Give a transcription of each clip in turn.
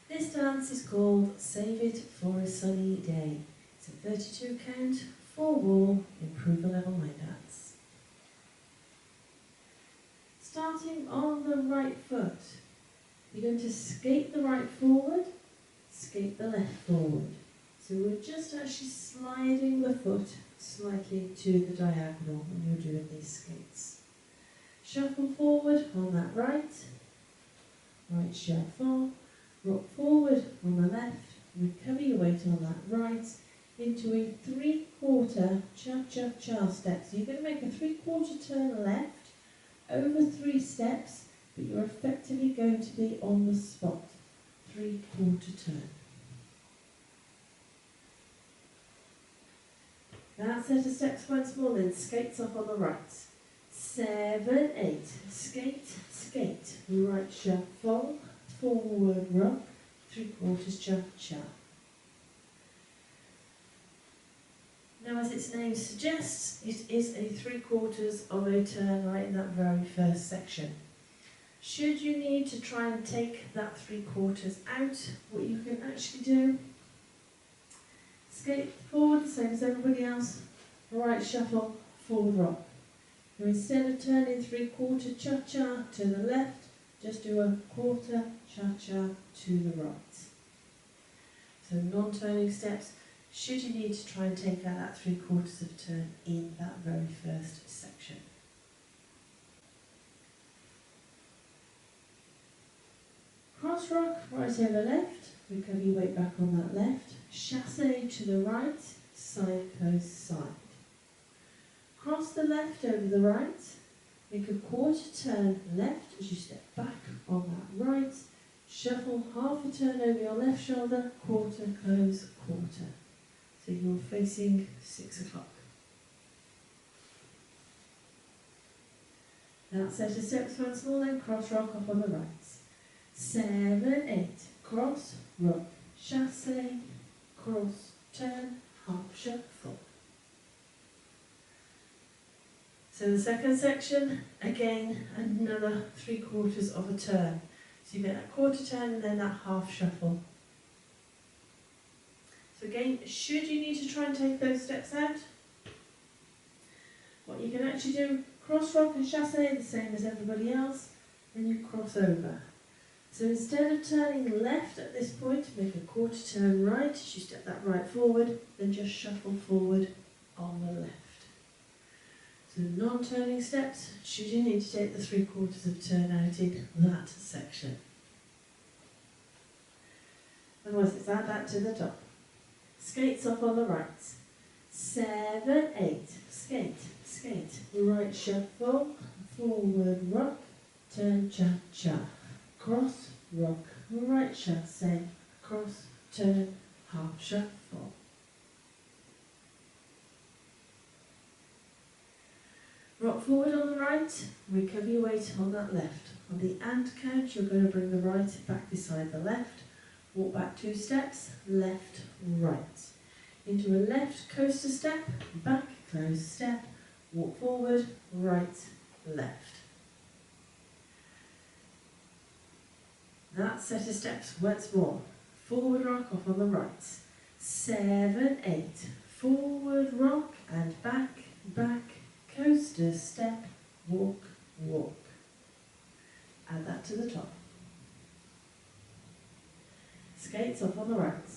This dance is called Save It for a Sunny Day. It's a 32 count, 4 wall, improve a level line dance. Starting on the right foot, you're going to skate the right forward, skate the left forward. So we're just actually sliding the foot slightly to the diagonal when you're doing these skates. Shuffle forward on that right, right shuffle, rock forward on the left, recover your weight on that right, into a 3/4 cha-cha-cha step. So you're going to make a 3/4 turn left, over 3 steps, but you're effectively going to be on the spot. 3/4 turn. That set of steps once more, then skates off on the right. 7, 8, skate, skate, right shuffle, forward rock, 3/4 cha-cha. Now, as its name suggests, it is a 3/4 of a turn right in that very first section. Should you need to try and take that 3/4 out, what you can actually do, skate forward, same as everybody else, right shuffle, forward rock. Now instead of turning 3/4 cha-cha to the left, just do a 1/4 cha-cha to the right. So non-turning steps, should you need to try and take out that 3/4 of turn in that very first section. Cross rock, right over left, recover your weight back on that left, chassé to the right, side close side. Cross the left over the right, make a 1/4 turn left as you step back on that right, shuffle half a turn over your left shoulder, 1/4 close 1/4. So you're facing 6 o'clock. That set of steps once more, then cross rock up on the right. 7, 8, cross, rock, chassé, cross, turn, half shuffle. So the second section, again, another 3/4 of a turn. So you get that 1/4 turn and then that half shuffle. So again, should you need to try and take those steps out, what you can actually do, cross rock and chassé, the same as everybody else, then you cross over. So instead of turning left at this point, make a 1/4 turn right as you step that right forward, then just shuffle forward on the left. So non-turning steps, should you need to take the 3/4 of turn out in that section. Otherwise it's add that to the top. Skates off on the right. 7, 8, skate, skate, right shuffle, forward rock, turn cha-cha, cross, rock, right chassé, cross, turn, half shuffle. Rock forward on the right, recover your weight on that left. On the and count, you're going to bring the right back beside the left. Walk back 2 steps, left, right. Into a left coaster step, back, close step, walk forward, right, left. That set of steps once more. Forward rock off on the right. 7, 8, forward rock and back, back, coaster step, walk, walk. Add that to the top. Skates off on the right.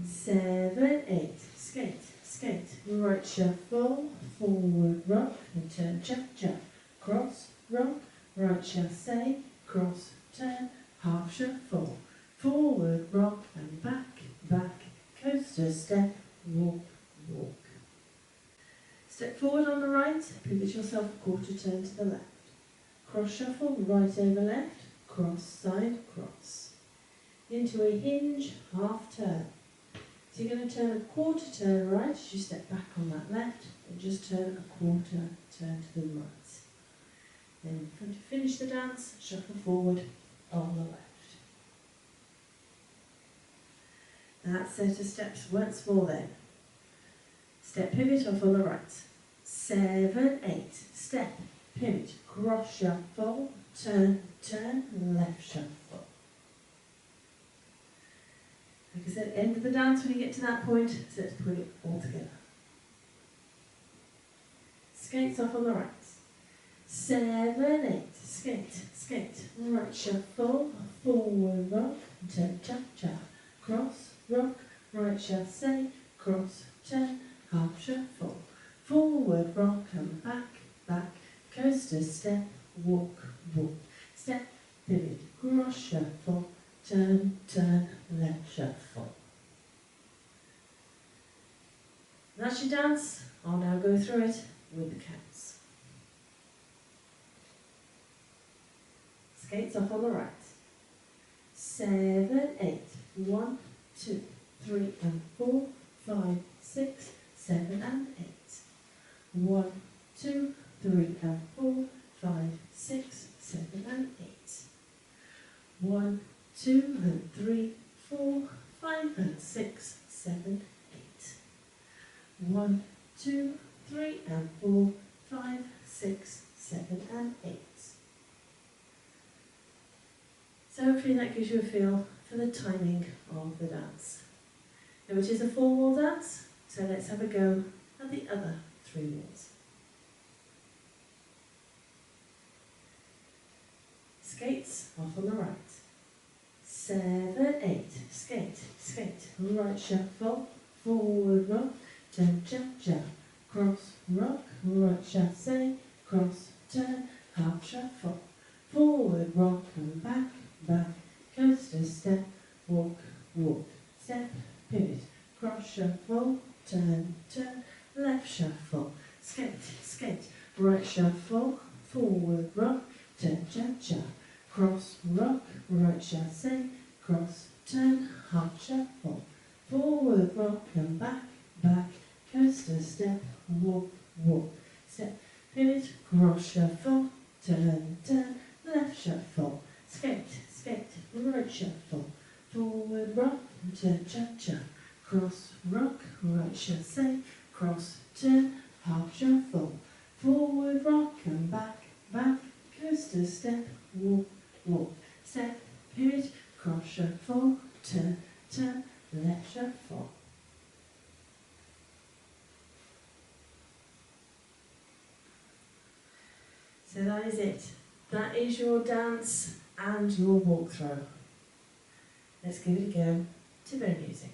7, 8, skate, skate, right shuffle, forward rock and turn cha-cha, cross, rock, right chassé, cross, turn, half shuffle, forward rock and back, back, coaster step, walk, walk. Step forward on the right, pivot yourself a 1/4 turn to the left. Cross shuffle, right over left, cross side, cross. Into a hinge, half turn. So you're going to turn a 1/4 turn right as you step back on that left, and just turn a 1/4 turn to the right. Then to finish the dance, shuffle forward on the left. That set of steps once more then. Step pivot off on the right. 7, 8, step, pivot, cross, shuffle, turn, turn, left shuffle. Like I said, end of the dance when you get to that point, so let's put it all together. Skates off on the right. 7, 8, skate, skate, right shuffle, forward rock, turn, cha-cha, cross, rock, right chassé, cross, turn, half shuffle, forward rock and back, back, coaster step, walk, walk, step, pivot, cross shuffle, turn, turn, left shuffle. That's your dance. I'll now go through it with the counts. Skates off on the right. 7, 8, 1, 2, 3 and 4, 5, 6, 7 and 8. 1, 2, 3 and 4, 5, 6, 7 and 8. 1, 2 and 3, 4, 5 and 6, 7, 8. 1, 2, 3 and 4, 5, 6, 7 and 8. So hopefully that gives you a feel for the timing of the dance. Now it is a 4-wall dance, so let's have a go at the other 3 walls. Skates off on the right. 7, 8, skate, skate, right shuffle, forward rock, turn, cha-cha, cross, rock, right chassé, cross, turn, half shuffle, forward rock and back, back, coaster step, walk, walk, step, pivot, cross shuffle, turn, turn, left shuffle, skate, skate, right shuffle, forward rock, turn, cha-cha, cross, rock, right chassé, cross, turn, half shuffle, forward rock and back, back, coaster step, walk, walk, step, pivot, cross shuffle, turn, turn, left shuffle, skate, skate, right shuffle, forward rock, turn, cha-cha, cross, rock, right chassé, cross, turn, half shuffle, forward rock and back, back, coaster step, walk, walk, step, pivot, cross shuffle, turn, turn, left shuffle. So that is it. That is your dance and your walkthrough. Let's give it a go to their music.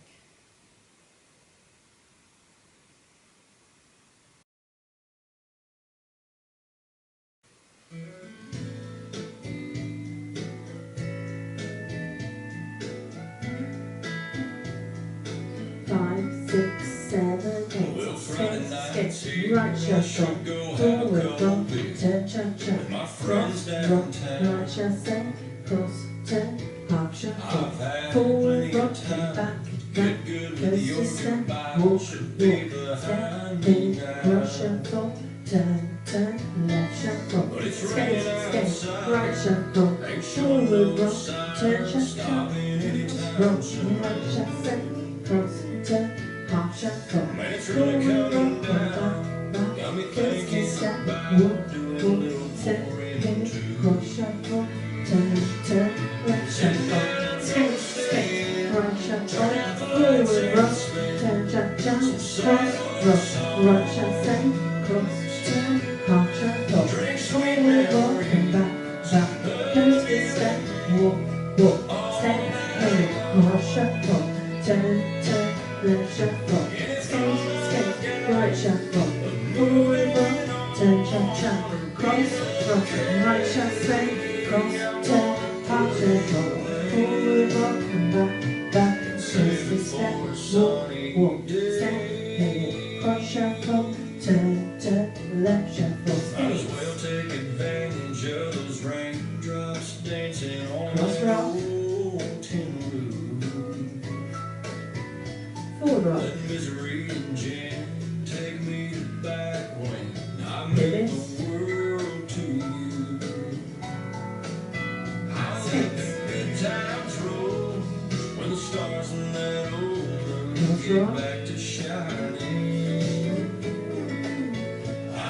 Five, 6, 7, 8. Skate, skate, right shuffle, forward rock, turn, cha-cha, cross, rock, right chassé, cross, turn, half shuffle, forward rock and back, back, coaster step, walk, walk, step, in, cross shuffle, turn, turn, left shuffle, skate, skate, right shuffle, forward rock, turn, cha-cha, rock, right chassé, cross, turn, half shuffle, forward rock and back, back, coaster step, walk, walk, step, in, cross shuffle, turn, turn, left shuffle, skate, skate, right shuffle, forward rock, turn, cha-cha, cross, rock, right chassé, cross, turn, half shuffle, forward rock and back, back, coaster step, walk, walk, step, in, cross shuffle, turn, turn, left shuffle, skate, skate, right shuffle, forward rock, turn, cha-cha, cross, rock, right chassé, cross, turn, half shuffle, forward rock and back, back, coaster step, walk, walk, step, pivot, cross shuffle, turn, turn, left shuffle, skate. We'll take advantage of those raindrops dancing on Cross the rock, tin roof. forward rock, Let misery and gin take me back when I pivot, made the world to you. I'll let the good times roll when the stars in that old cross room rock, get back to shining.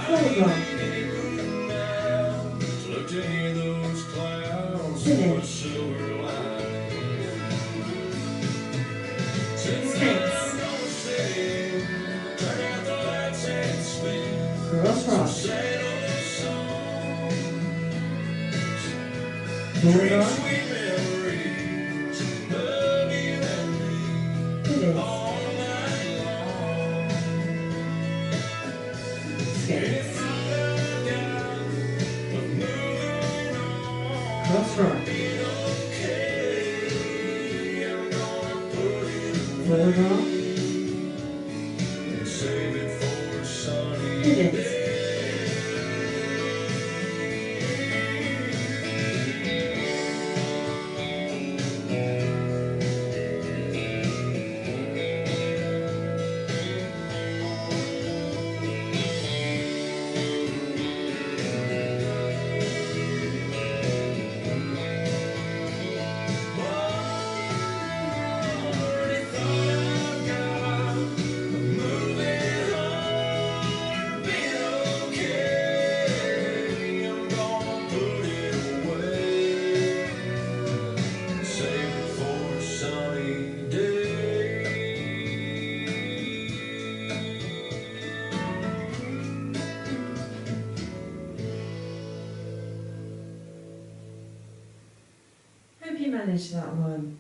forward rock, Look to hear those clouds pivot, for silver lining. Forward rock. Sweet memories, love you and me It is. all night long. Skate. It's all I've got, but moving on. Cross rock. Being okay, I'm gonna put it Forward rock. and save it for a sunny It is. day. Already thought I've got, but moving on, being okay. I'm gonna put it away, save it for a sunny day. Hope you managed that one.